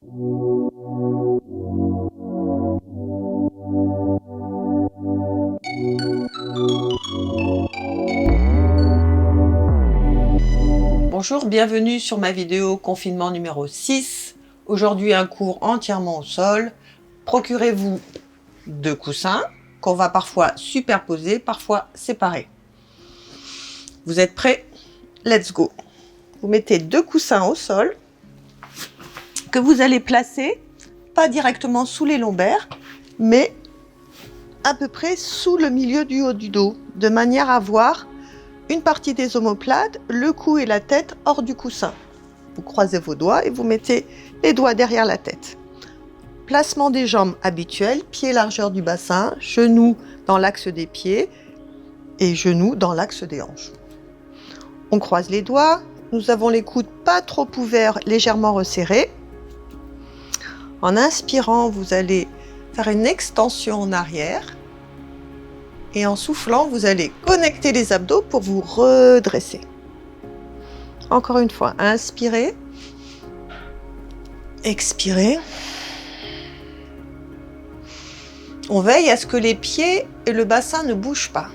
Bonjour, bienvenue sur ma vidéo confinement numéro 6. Aujourd'hui un cours entièrement au sol. Procurez-vous 2 coussins qu'on va parfois superposer, parfois séparer. Vous êtes prêts? Let's go! Vous mettez 2 coussins au sol que vous allez placer pas directement sous les lombaires, mais à peu près sous le milieu du haut du dos, de manière à voir une partie des omoplates, le cou et la tête hors du coussin. Vous croisez vos doigts et vous mettez les doigts derrière la tête. Placement des jambes habituel, pieds largeur du bassin, genoux dans l'axe des pieds et genoux dans l'axe des hanches. On croise les doigts, nous avons les coudes pas trop ouverts, légèrement resserrés. En inspirant, vous allez faire une extension en arrière. Et en soufflant, vous allez connecter les abdos pour vous redresser. Encore une fois, inspirez. Expirez. On veille à ce que les pieds et le bassin ne bougent pas.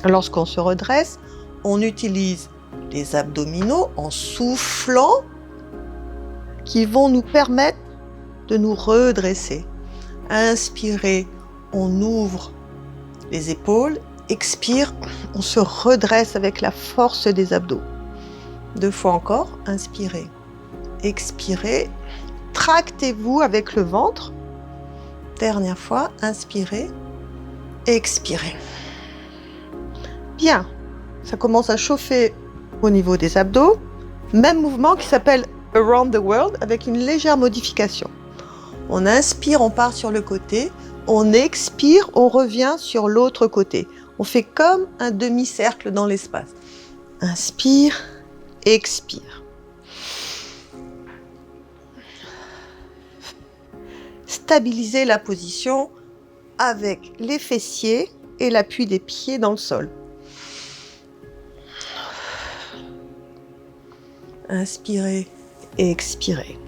Lorsqu'on se redresse, on utilise les abdominaux en soufflant qui vont nous permettre de nous redresser. Inspirez, on ouvre les épaules. Expire, on se redresse avec la force des abdos. 2 fois encore, inspirez. Expirez, tractez-vous avec le ventre. Dernière fois, inspirez, expirez. Bien, ça commence à chauffer au niveau des abdos. Même mouvement qui s'appelle Around the World avec une légère modification. On inspire, on part sur le côté. On expire, on revient sur l'autre côté. On fait comme un demi-cercle dans l'espace. Inspire, expire. Stabilisez la position avec les fessiers et l'appui des pieds dans le sol. Inspirez et expirez.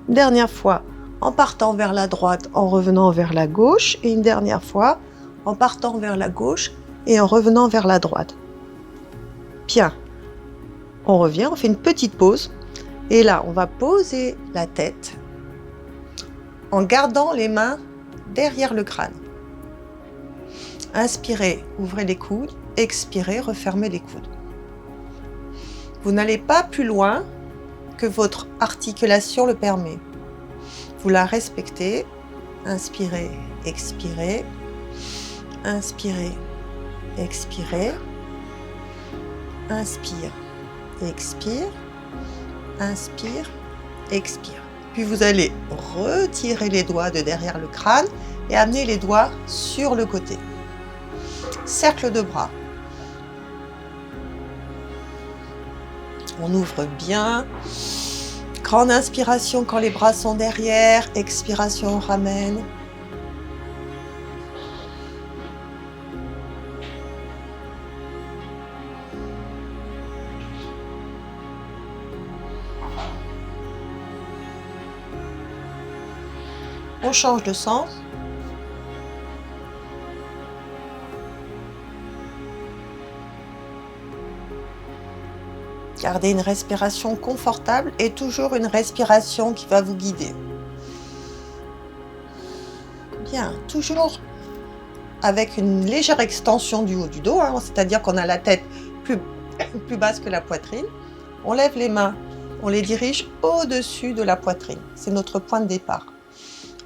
Dernière fois, en partant vers la droite, en revenant vers la gauche. Et une dernière fois, en partant vers la gauche et en revenant vers la droite. Bien. On revient, on fait une petite pause. Et là, on va poser la tête en gardant les mains derrière le crâne. Inspirez, ouvrez les coudes. Expirez, refermez les coudes. Vous n'allez pas plus loin que votre articulation le permet. Vous la respectez. Inspirez, expirez. Inspirez, expirez. Inspire, expire. Inspire, expire. Puis vous allez retirer les doigts de derrière le crâne et amener les doigts sur le côté. Cercle de bras. On ouvre bien. Grande inspiration quand les bras sont derrière. Expiration, on ramène. On change de sens. Gardez une respiration confortable et toujours une respiration qui va vous guider. Bien, toujours avec une légère extension du haut du dos, c'est-à-dire qu'on a la tête plus basse que la poitrine. On lève les mains, on les dirige au-dessus de la poitrine. C'est notre point de départ.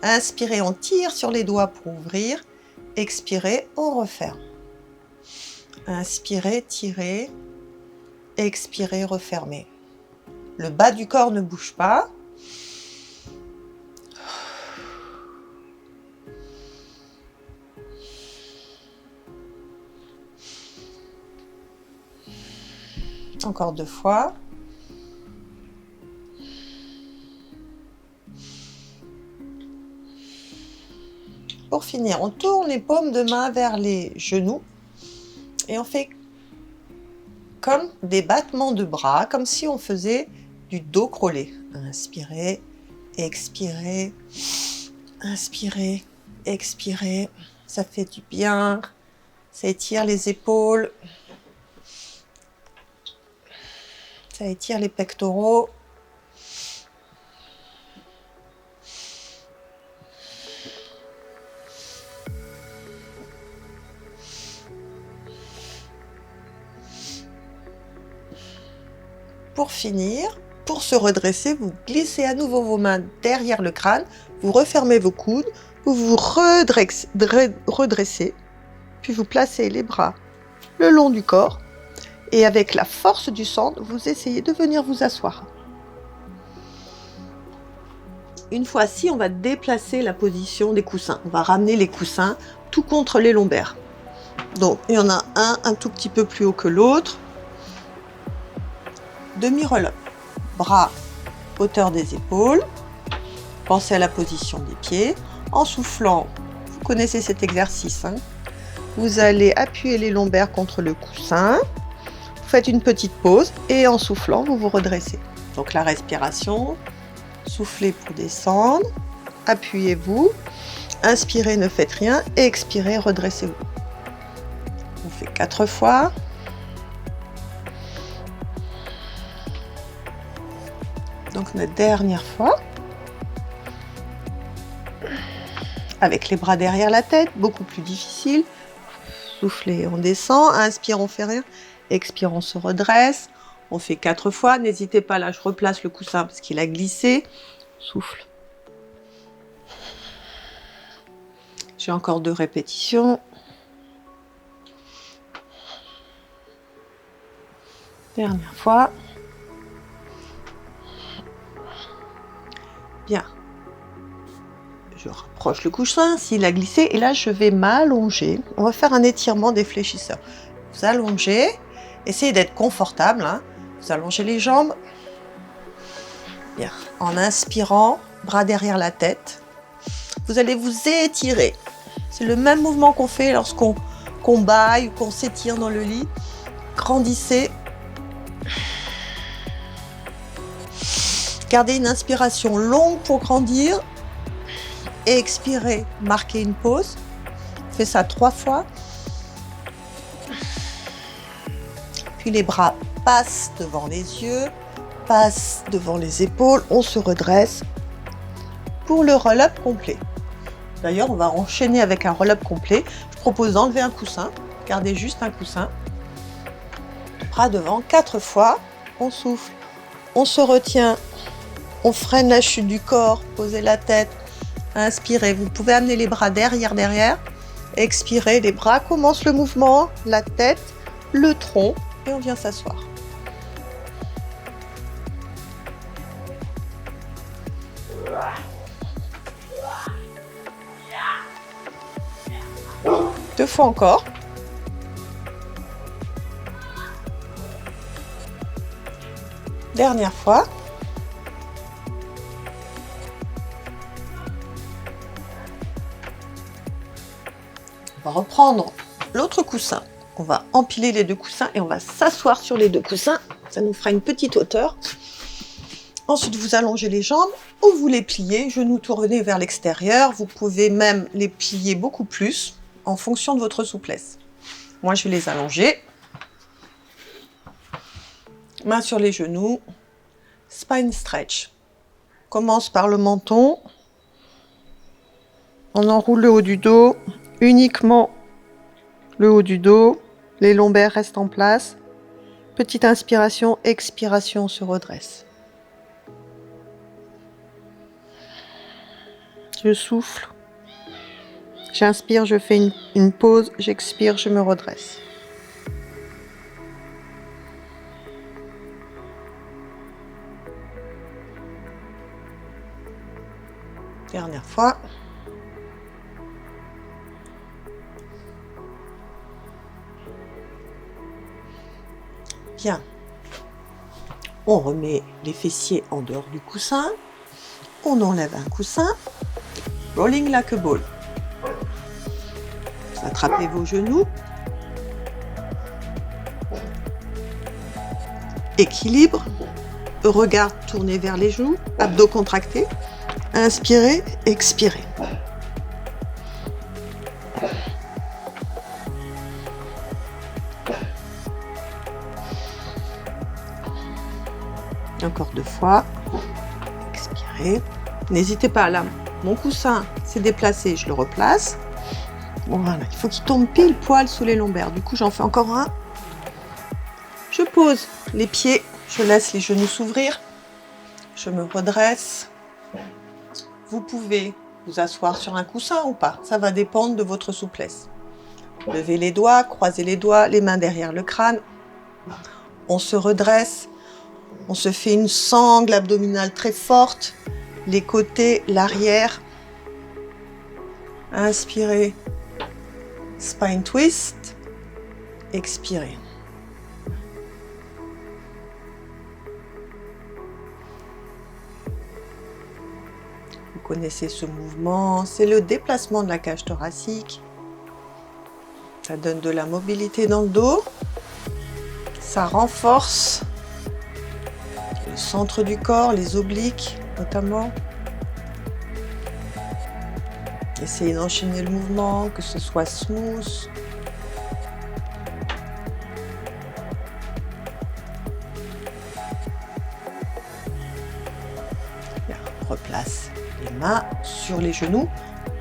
Inspirez, on tire sur les doigts pour ouvrir. Expirez, on referme. Inspirez, tirez. Expirez, refermez. Le bas du corps ne bouge pas. Encore 2 fois. Pour finir, on tourne les paumes de main vers les genoux et on fait comme des battements de bras, comme si on faisait du dos crawlé. Inspirez, expirez, inspirez, expirez. Ça fait du bien. Ça étire les épaules. Ça étire les pectoraux. Pour finir, pour se redresser, vous glissez à nouveau vos mains derrière le crâne, vous refermez vos coudes, vous vous redressez, puis vous placez les bras le long du corps et avec la force du centre, vous essayez de venir vous asseoir. Une fois assis, on va déplacer la position des coussins. On va ramener les coussins tout contre les lombaires. Donc, il y en a un tout petit peu plus haut que l'autre. Demi-roll-up. Bras, hauteur des épaules. Pensez à la position des pieds. En soufflant, vous connaissez cet exercice, hein. Vous allez appuyer les lombaires contre le coussin. Vous faites une petite pause et en soufflant, vous vous redressez. Donc la respiration, soufflez pour descendre. Appuyez-vous. Inspirez, ne faites rien. Et expirez, redressez-vous. On fait 4 fois. Donc la dernière fois, avec les bras derrière la tête, beaucoup plus difficile. Soufflez, on descend, inspire, on fait rien, expire, on se redresse. On fait 4 fois, n'hésitez pas, là je replace le coussin parce qu'il a glissé. Souffle. J'ai encore 2 répétitions. Dernière fois. Bien. Je rapproche le coussin s'il a glissé et là je vais m'allonger. On va faire un étirement des fléchisseurs. Vous allongez, essayez d'être confortable, hein. Vous allongez les jambes. Bien. En inspirant, bras derrière la tête. Vous allez vous étirer. C'est le même mouvement qu'on fait lorsqu'on baille ou qu'on s'étire dans le lit. Grandissez. Gardez une inspiration longue pour grandir. Et expirez, marquez une pause. Faites ça 3 fois. Puis les bras passent devant les yeux, passent devant les épaules. On se redresse pour le roll-up complet. D'ailleurs, on va enchaîner avec un roll-up complet. Je propose d'enlever un coussin. Gardez juste un coussin. Bras devant, 4 fois. On souffle. On se retient. On freine la chute du corps. Posez la tête. Inspirez. Vous pouvez amener les bras derrière. Expirez. Les bras commencent le mouvement. La tête, le tronc. Et on vient s'asseoir. Deux fois encore. Dernière fois. On va reprendre l'autre coussin. On va empiler les 2 coussins et on va s'asseoir sur les 2 coussins. Ça nous fera une petite hauteur. Ensuite, vous allongez les jambes ou vous les pliez, genoux tournés vers l'extérieur. Vous pouvez même les plier beaucoup plus en fonction de votre souplesse. Moi, je vais les allonger. Mains sur les genoux. Spine stretch. On commence par le menton. On enroule le haut du dos. Uniquement le haut du dos. Les lombaires restent en place. Petite inspiration, expiration, on se redresse. Je souffle. J'inspire, je fais une pause. J'expire, je me redresse. Dernière fois. Bien. On remet les fessiers en dehors du coussin. On enlève un coussin. Rolling like a ball. Vous attrapez vos genoux. Équilibre. Regard tourné vers les genoux. Abdos contractés. Inspirez, expirez. Encore 2 fois. Expirez. N'hésitez pas, là, mon coussin s'est déplacé, je le replace. Voilà, il faut qu'il tombe pile poil sous les lombaires. Du coup, j'en fais encore un. Je pose les pieds, je laisse les genoux s'ouvrir. Je me redresse. Vous pouvez vous asseoir sur un coussin ou pas. Ça va dépendre de votre souplesse. Levez les doigts, croisez les doigts, les mains derrière le crâne. On se redresse. On se fait une sangle abdominale très forte. Les côtés, l'arrière. Inspirez. Spine twist. Expirez. Vous connaissez ce mouvement, c'est le déplacement de la cage thoracique. Ça donne de la mobilité dans le dos. Ça renforce le centre du corps, les obliques notamment. Essayez d'enchaîner le mouvement, que ce soit smooth. Bien, on replace les mains sur les genoux.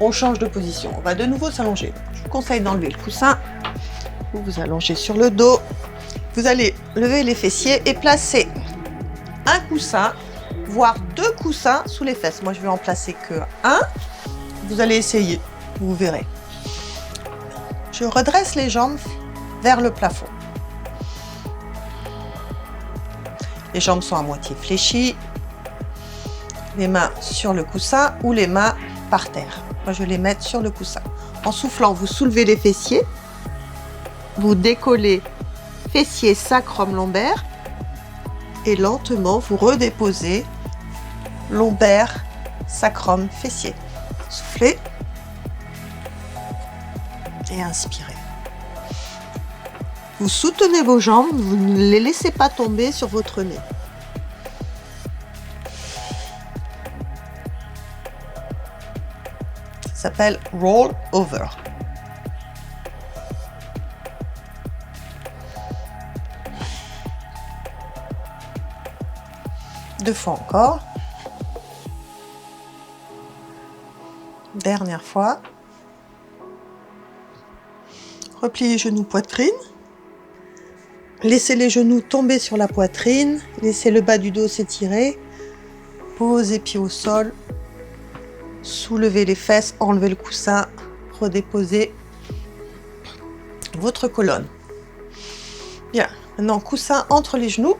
On change de position. On va de nouveau s'allonger. Je vous conseille d'enlever le coussin. Vous vous allongez sur le dos. Vous allez lever les fessiers et placer un coussin, voire 2 coussins sous les fesses. Moi, je vais en placer que un. Vous allez essayer, vous verrez. Je redresse les jambes vers le plafond. Les jambes sont à moitié fléchies. Les mains sur le coussin ou les mains par terre. Moi, je vais les mettre sur le coussin. En soufflant, vous soulevez les fessiers. Vous décollez fessiers, sacrum, lombaire. Et lentement, vous redéposez lombaire, sacrum, fessier. Soufflez. Et inspirez. Vous soutenez vos jambes, vous ne les laissez pas tomber sur votre nez. Ça s'appelle roll over. Deux fois encore. Dernière fois. Repliez genoux, poitrine. Laissez les genoux tomber sur la poitrine. Laissez le bas du dos s'étirer. Posez pieds au sol. Soulevez les fesses, enlevez le coussin. Redéposez votre colonne. Bien. Maintenant, coussin entre les genoux.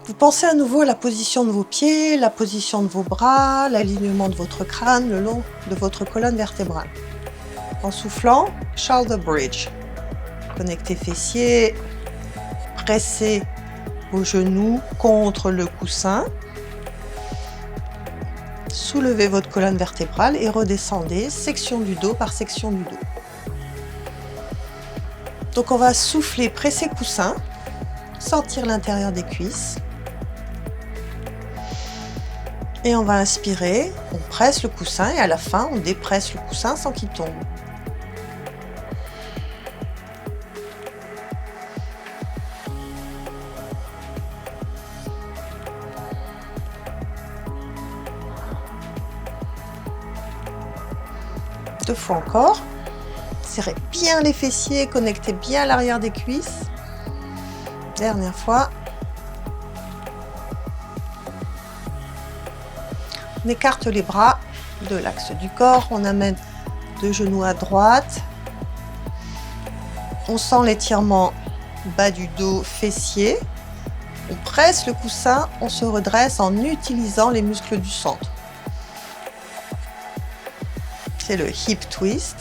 Vous pensez à nouveau à la position de vos pieds, la position de vos bras, l'alignement de votre crâne le long de votre colonne vertébrale. En soufflant, shoulder bridge. Connectez fessiers, pressez vos genoux contre le coussin. Soulevez votre colonne vertébrale et redescendez section du dos par section du dos. Donc on va souffler, presser coussin, sentir l'intérieur des cuisses. Et on va inspirer, on presse le coussin et à la fin, on dépresse le coussin sans qu'il tombe. Deux fois encore. Serrez bien les fessiers, connectez bien l'arrière des cuisses. Dernière fois. On écarte les bras de l'axe du corps, on amène 2 genoux à droite. On sent l'étirement bas du dos, fessier. On presse le coussin, on se redresse en utilisant les muscles du centre. C'est le hip twist.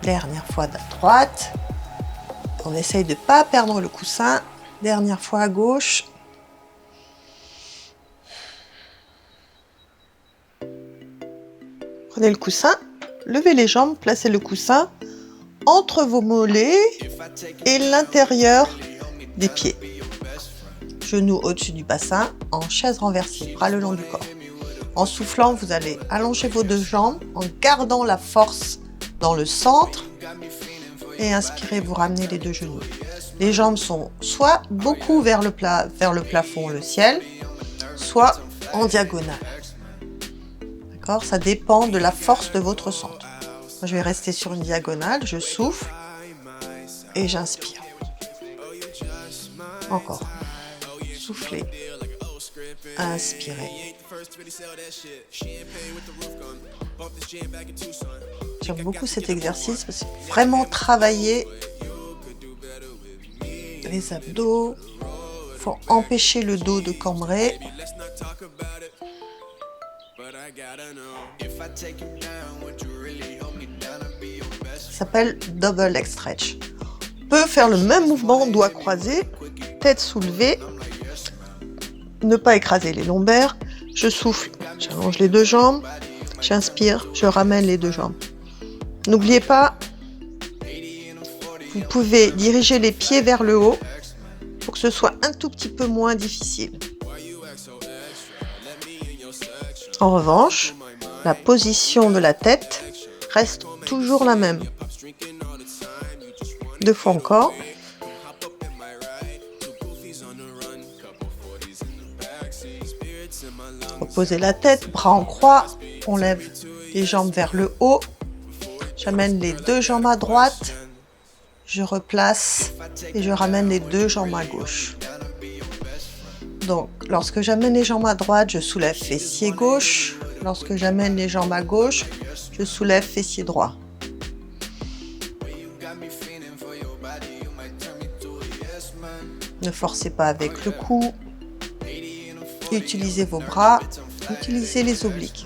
Dernière fois à droite. On essaye de ne pas perdre le coussin. Dernière fois à gauche. Prenez le coussin, levez les jambes, placez le coussin entre vos mollets et l'intérieur des pieds. Genoux au-dessus du bassin, en chaise renversée, bras le long du corps. En soufflant, vous allez allonger vos deux jambes en gardant la force dans le centre et inspirez, vous ramenez les deux genoux. Les jambes sont soit beaucoup vers le plafond, le ciel, soit en diagonale. D'accord ? Ça dépend de la force de votre centre. Moi, je vais rester sur une diagonale, je souffle et j'inspire. Encore. Soufflez. Inspirez. J'aime beaucoup cet exercice parce que vraiment travailler les abdos. Il faut empêcher le dos de cambrer. Ça s'appelle double leg stretch. On peut faire le même mouvement, doigts croisés, tête soulevée. Ne pas écraser les lombaires. Je souffle, j'allonge les deux jambes. J'inspire, je ramène les deux jambes. N'oubliez pas, vous pouvez diriger les pieds vers le haut pour que ce soit un tout petit peu moins difficile. En revanche, la position de la tête reste toujours la même. Deux fois encore. Reposez la tête, bras en croix, on lève les jambes vers le haut. J'amène les deux jambes à droite, je replace et je ramène les deux jambes à gauche. Donc, lorsque j'amène les jambes à droite, je soulève fessier gauche. Lorsque j'amène les jambes à gauche, je soulève fessier droit. Ne forcez pas avec le cou. Utilisez vos bras, utilisez les obliques.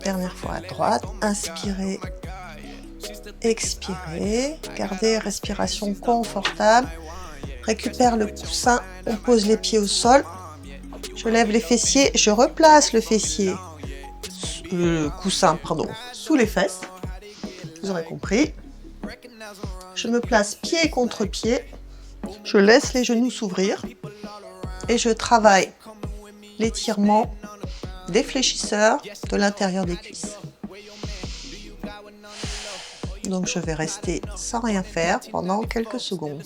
Dernière fois à droite, inspirez, expirez, gardez respiration confortable, récupère le coussin, on pose les pieds au sol, je lève les fessiers, je replace le coussin, sous les fesses, vous aurez compris. Je me place pied contre pied, je laisse les genoux s'ouvrir et je travaille l'étirement des fléchisseurs de l'intérieur des cuisses. Donc je vais rester sans rien faire pendant quelques secondes.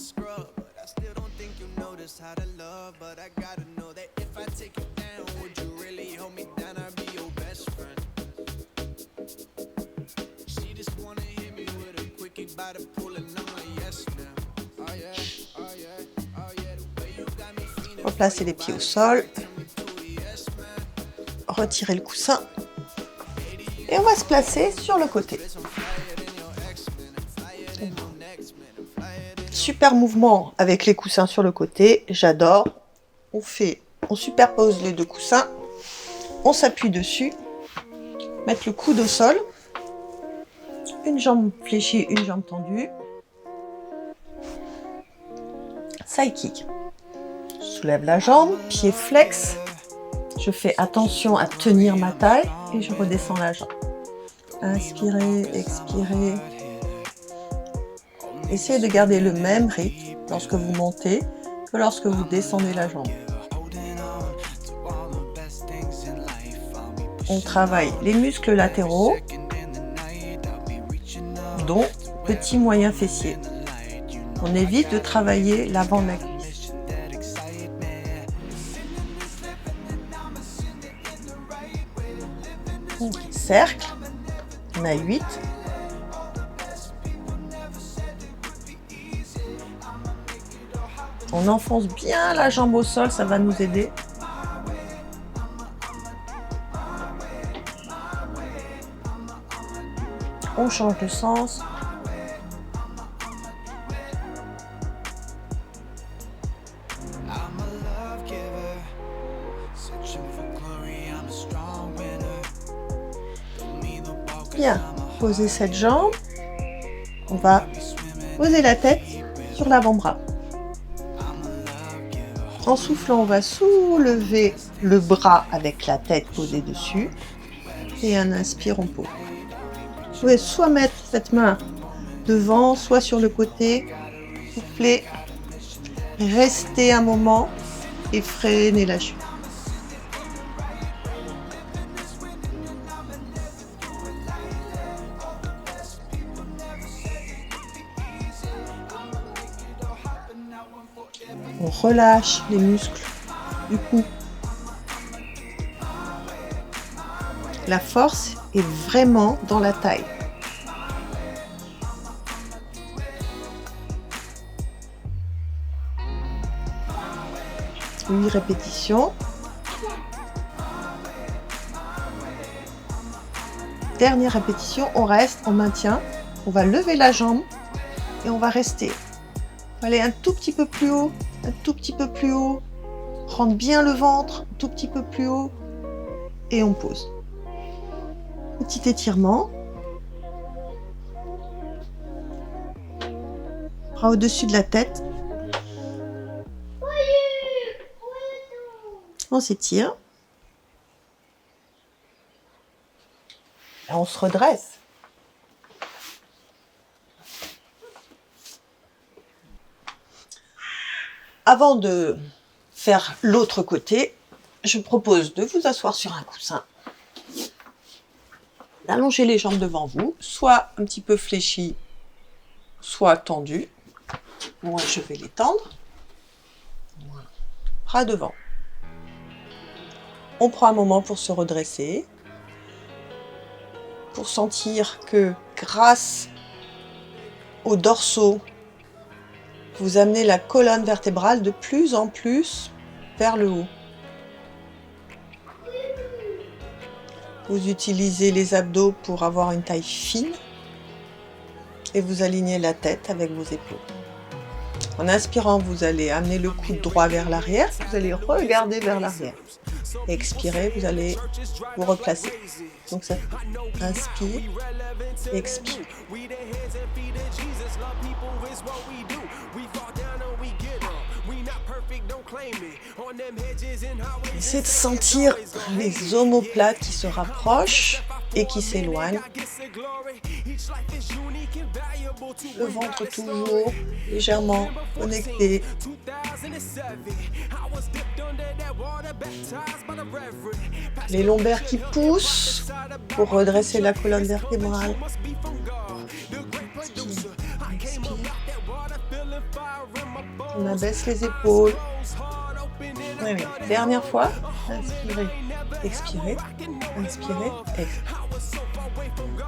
Replacez les pieds au sol. Retirez le coussin. Et on va se placer sur le côté. Super mouvement avec les coussins sur le côté. J'adore. On superpose les deux coussins. On s'appuie dessus. Mettre le coude au sol. Une jambe fléchie, une jambe tendue. Side kick. Je soulève la jambe, pied flex. Je fais attention à tenir ma taille et je redescends la jambe. Inspirez, expirez. Essayez de garder le même rythme lorsque vous montez que lorsque vous descendez la jambe. On travaille les muscles latéraux, dont petit moyen fessier. On évite de travailler l'avant de la cuisse. Cercle, on a 8. On enfonce bien la jambe au sol, ça va nous aider. On change de sens. Bien, poser cette jambe. On va poser la tête sur l'avant-bras. En soufflant, on va soulever le bras avec la tête posée dessus. Et un inspire, on pose. Vous pouvez soit mettre cette main devant, soit sur le côté. Soufflez. Restez un moment et freinez la chute. On relâche les muscles du cou. La force est vraiment dans la taille. Huit répétitions. Dernière répétition, on reste, on maintient. On va lever la jambe et on va rester. On va aller un tout petit peu plus haut, un tout petit peu plus haut. Rendre bien le ventre, un tout petit peu plus haut. Et on pose. Petit étirement. Bras au-dessus de la tête. On s'étire. Et on se redresse. Avant de faire l'autre côté, je propose de vous asseoir sur un coussin, d'allonger les jambes devant vous, soit un petit peu fléchies, soit tendues. Moi, je vais les tendre. Voilà. Bras devant. On prend un moment pour se redresser, pour sentir que grâce au dorsaux, vous amenez la colonne vertébrale de plus en plus vers le haut. Vous utilisez les abdos pour avoir une taille fine et vous alignez la tête avec vos épaules. En inspirant, vous allez amener le coude droit vers l'arrière, vous allez regarder vers l'arrière. Expirez, vous allez vous replacer. Donc ça inspire, expire. Essayez de sentir les omoplates qui se rapprochent et qui s'éloignent. Le ventre toujours légèrement connecté. Les lombaires qui poussent pour redresser la colonne vertébrale. Expire. On abaisse les épaules. Oui. Dernière fois. Inspirez, expirez, inspirez, expirez.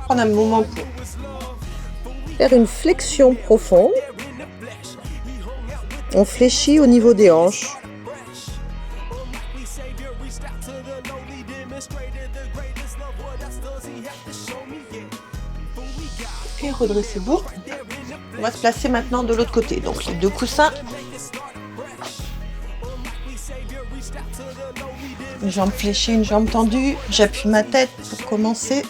Prendre un moment pour faire une flexion profonde. On fléchit au niveau des hanches. Et redressez-vous. On va se placer maintenant de l'autre côté. Donc les deux coussins. Une jambe fléchie, une jambe tendue. J'appuie ma tête pour commencer.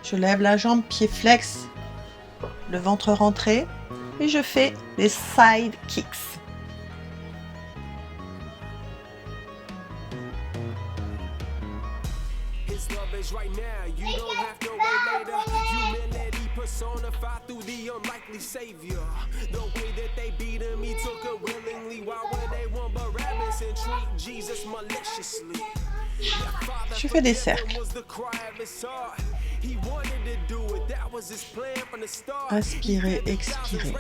Je lève la jambe, pied flex, le ventre rentré. Et je fais des side kicks. Je fais des cercles. Inspirez, expirez.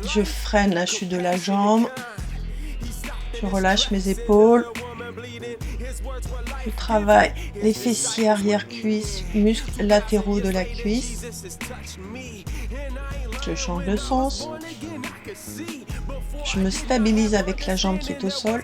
Je freine la chute de la jambe. Je relâche mes épaules. Je travaille les fessiers arrière-cuisses, muscles latéraux de la cuisse. Je change de sens. Je me stabilise avec la jambe qui est au sol.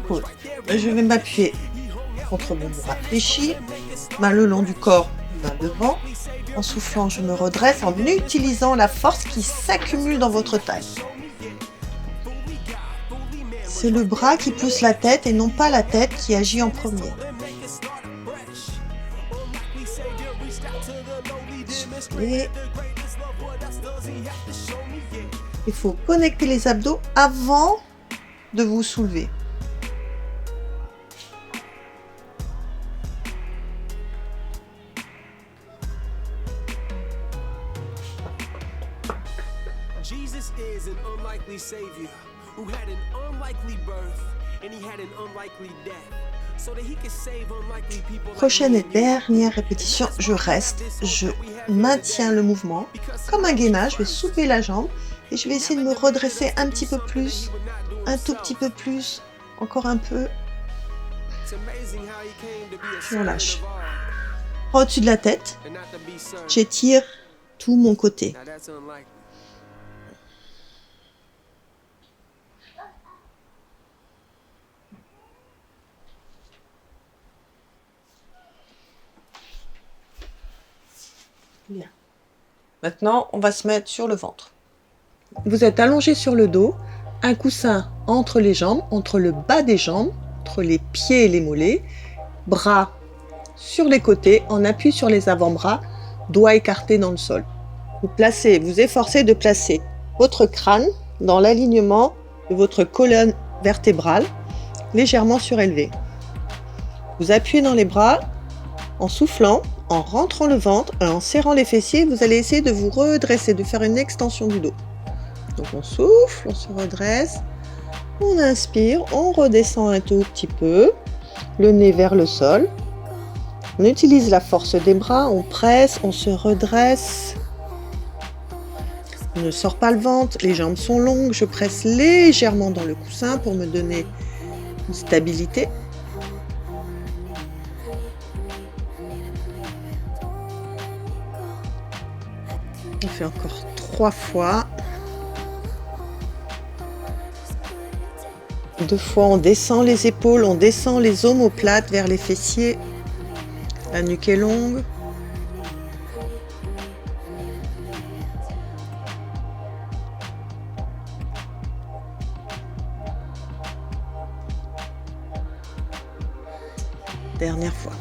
Vous épaules. Je vais m'appuyer contre mon bras fléchi, main le long du corps, main devant. En soufflant, je me redresse en utilisant la force qui s'accumule dans votre taille. C'est le bras qui pousse la tête et non pas la tête qui agit en premier. Soufflez. Il faut connecter les abdos avant de vous soulever. Jesus is an unlikely savior who had an unlikely birth and he had an unlikely death so that he could save unlikely people. Prochaine et dernière répétition, je reste, je maintiens le mouvement. Comme un gainage, je vais soulever la jambe et je vais essayer de me redresser un petit peu plus, un tout petit peu plus, encore un peu. Je relâche. Au-dessus de la tête, j'étire tout mon côté. Bien. Maintenant, on va se mettre sur le ventre. Vous êtes allongé sur le dos, un coussin entre les jambes, entre le bas des jambes, entre les pieds et les mollets, bras sur les côtés, en appui sur les avant-bras, doigts écartés dans le sol. Vous efforcez de placer votre crâne dans l'alignement de votre colonne vertébrale, légèrement surélevée. Vous appuyez dans les bras en soufflant, en rentrant le ventre et en serrant les fessiers, vous allez essayer de vous redresser, de faire une extension du dos. Donc on souffle, on se redresse, on inspire, on redescend un tout petit peu, le nez vers le sol. On utilise la force des bras, on presse, on se redresse. On ne sort pas le ventre, les jambes sont longues, je presse légèrement dans le coussin pour me donner une stabilité. On fait encore 3 fois. 2 fois, on descend les épaules, on descend les omoplates vers les fessiers. La nuque est longue. Dernière fois.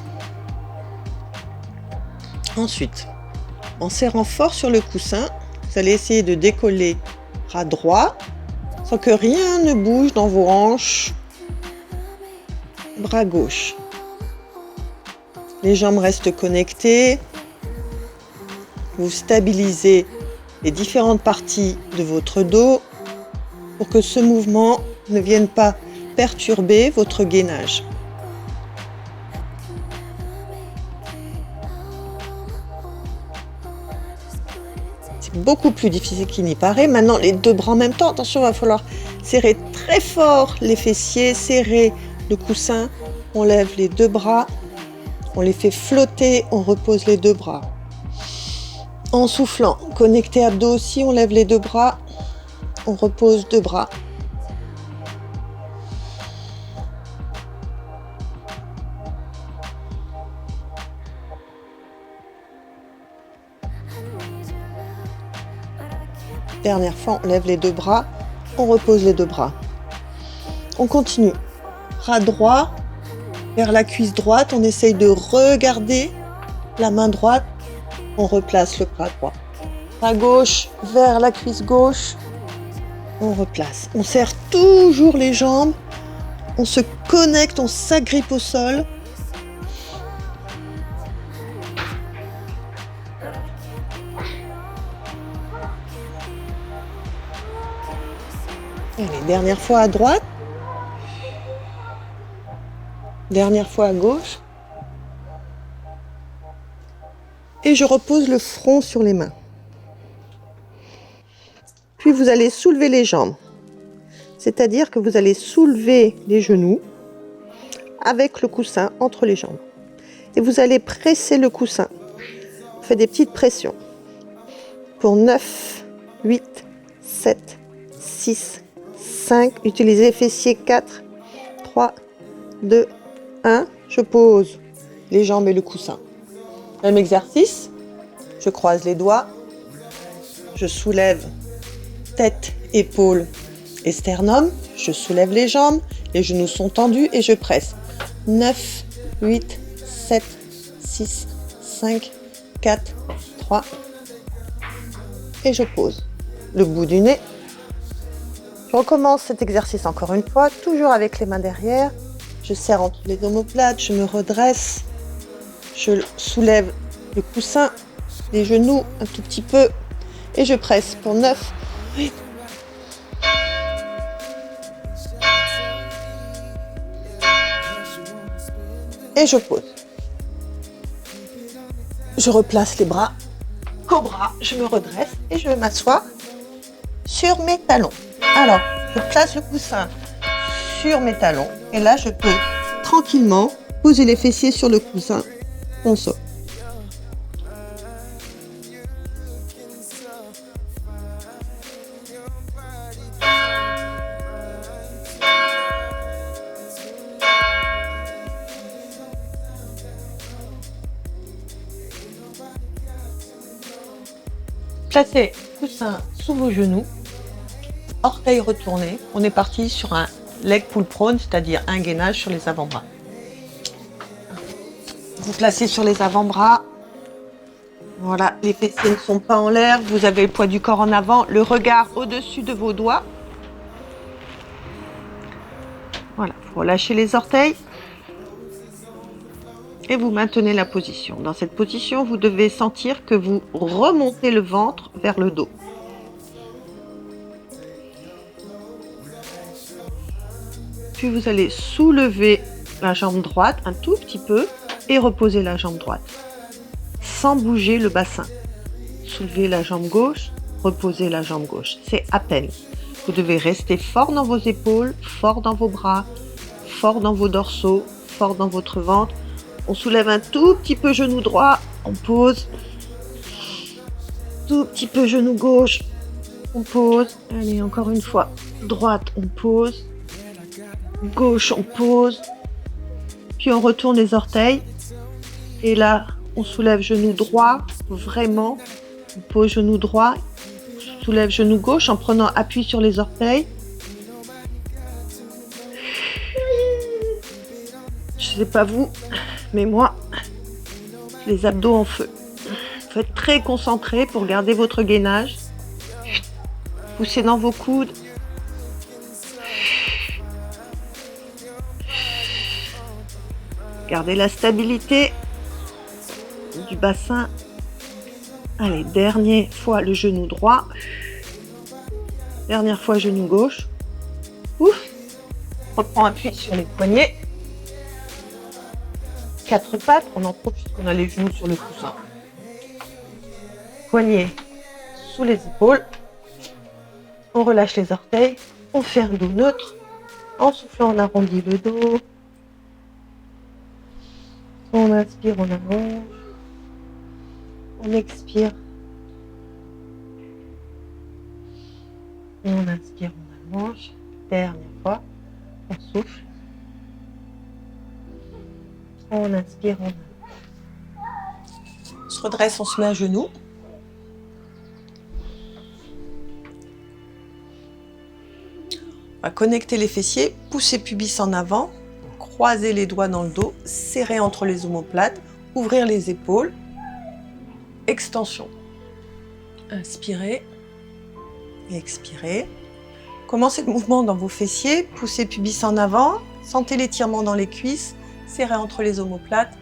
Ensuite, en serrant fort sur le coussin, vous allez essayer de décoller bras droit sans que rien ne bouge dans vos hanches. Bras gauche. Les jambes restent connectées. Vous stabilisez les différentes parties de votre dos pour que ce mouvement ne vienne pas perturber votre gainage. Beaucoup plus difficile qu'il n'y paraît. Maintenant, les 2 bras en même temps. Attention, il va falloir serrer très fort les fessiers, serrer le coussin. On lève les 2 bras, on les fait flotter, on repose les 2 bras. En soufflant, connecté abdos aussi, on lève les 2 bras, on repose 2 bras. Dernière fois, on lève les 2 bras, on repose les 2 bras. On continue. Bras droit vers la cuisse droite, on essaye de regarder la main droite, on replace le bras droit. Bras gauche vers la cuisse gauche, on replace. On serre toujours les jambes, on se connecte, on s'agrippe au sol. Allez, dernière fois à droite. Dernière fois à gauche. Et je repose le front sur les mains. Puis vous allez soulever les jambes. C'est-à-dire que vous allez soulever les genoux avec le coussin entre les jambes. Et vous allez presser le coussin. Faites des petites pressions. Pour 9, 8, 7, 6, 5. Utilisez fessier 4, 3, 2, 1. Je pose les jambes et le coussin. Même exercice. Je croise les doigts. Je soulève tête, épaules et sternum. Je soulève les jambes. Les genoux sont tendus et je presse. 9, 8, 7, 6, 5, 4, 3. Et je pose le bout du nez. Je recommence cet exercice encore une fois, toujours avec les mains derrière. Je serre entre les omoplates, je me redresse. Je soulève le coussin, les genoux un tout petit peu. Et je presse pour 9, 8. Et je pose. Je replace les bras. Cobra, je me redresse et je m'assois sur mes talons. Alors, je place le coussin sur mes talons et là, je peux tranquillement poser les fessiers sur le coussin. On saute. Placez le coussin sous vos genoux, orteils retournés. On est parti sur un leg pull prone, c'est-à-dire un gainage sur les avant-bras. Vous placez sur les avant-bras. Voilà, les fessiers ne sont pas en l'air. Vous avez le poids du corps en avant, le regard au-dessus de vos doigts. Voilà, vous relâchez les orteils. Et vous maintenez la position. Dans cette position, vous devez sentir que vous remontez le ventre vers le dos. Puis vous allez soulever la jambe droite un tout petit peu et reposer la jambe droite sans bouger le bassin. Soulevez la jambe gauche, reposez la jambe gauche. C'est à peine. Vous devez rester fort dans vos épaules, fort dans vos bras, fort dans vos dorsaux, fort dans votre ventre. On soulève un tout petit peu genou droit, on pose. Tout petit peu genou gauche, on pose. Allez, encore une fois. Droite, on pose. Gauche, on pose. Puis on retourne les orteils. Et là, on soulève genou droit, vraiment. On pose genou droit. On soulève genou gauche en prenant appui sur les orteils. Je sais pas vous, mais moi, les abdos en feu. Faut être très concentré pour garder votre gainage. Poussez dans vos coudes. Gardez la stabilité du bassin. Allez, dernière fois le genou droit. Dernière fois genou gauche. Ouf. Reprends appui sur les poignets. 4 pattes, on en profite qu'on a les genoux sur le coussin. Poignets sous les épaules. On relâche les orteils. On fait un dos neutre. En soufflant, on arrondit le dos. On inspire, on allonge. On expire. On inspire, on allonge. Dernière fois. On souffle. On inspire, on allonge. On se redresse, on se met à genoux. On va connecter les fessiers, pousser pubis en avant, croiser les doigts dans le dos, serrer entre les omoplates, ouvrir les épaules, extension. Inspirez et expirez. Commencez le mouvement dans vos fessiers, poussez pubis en avant, sentez l'étirement dans les cuisses, serrez entre les omoplates,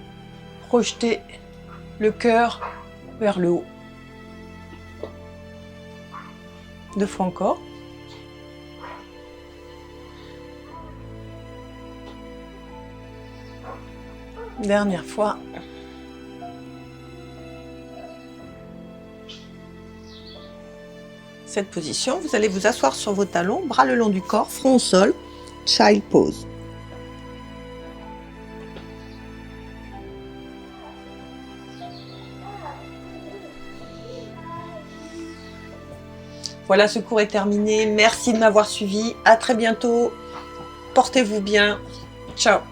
projetez le cœur vers le haut. 2 fois encore. Dernière fois. Cette position, vous allez vous asseoir sur vos talons, bras le long du corps, front au sol, child pose. Voilà, ce cours est terminé. Merci de m'avoir suivi. À très bientôt. Portez-vous bien. Ciao.